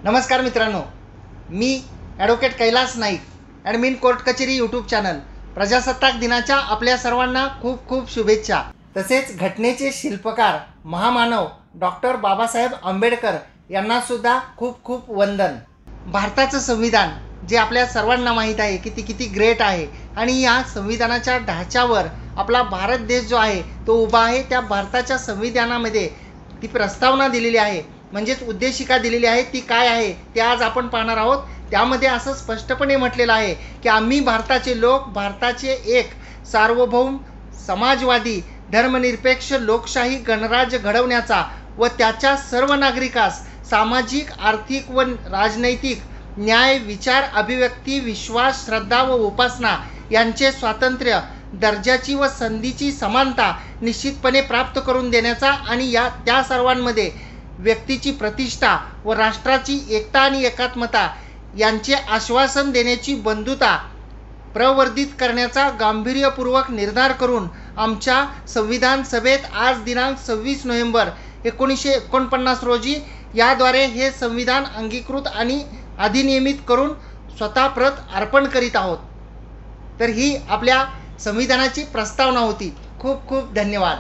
नमस्कार मित्रांनो, मी advocate Kailas Naik, admin court कचेरी यूट्यूब चॅनल. प्रजासत्ताक दिनाच्या आपल्या सर्वांना खूप खूप शुभेच्छा. तसेच घटनेचे शिल्पकार महामानव डॉक्टर बाबासाहेब आंबेडकर यांना सुद्धा खूप खूप वंदन. भारताचं संविधान जे आपल्या सर्वांना माहीत आहे की ती किती ग्रेट आहे आणि या संविधानाच्या ढाच्यावर आपला भारत देश जो आहे तो उभा आहे. त्या भारताच्या संविधानामध्ये ती प्रस्तावना दिलेली आहे, म्हणजेच उद्देशिका दिलेली आहे. ती काय आहे ते आज आपण पाहणार आहोत. त्यामध्ये असं स्पष्टपणे म्हटलेलं आहे की आम्ही भारताचे लोक भारताचे एक सार्वभौम समाजवादी धर्मनिरपेक्ष लोकशाही गणराज्य घडवण्याचा व त्याच्या सर्व नागरिकास सामाजिक आर्थिक व राजनैतिक न्याय विचार अभिव्यक्ती विश्वास श्रद्धा व उपासना यांचे स्वातंत्र्य दर्जाची व संधीची समानता निश्चितपणे प्राप्त करून देण्याचा आणि त्या सर्वांमध्ये व्यक्तीची प्रतिष्ठा व राष्ट्राची एकता आणि एकात्मता यांचे आश्वासन देण्याची बंधुता प्रवर्धित करण्याचा गांभीर्यपूर्वक निर्धार करून आमच्या संविधान सभेत आज दिनांक 26 नोव्हेंबर 1949 रोजी याद्वारे हे संविधान अंगीकृत आणि अधिनियमित करून स्वतः प्रत अर्पण करीत आहोत. तर ही आपल्या संविधानाची प्रस्तावना होती. खूप खूप धन्यवाद.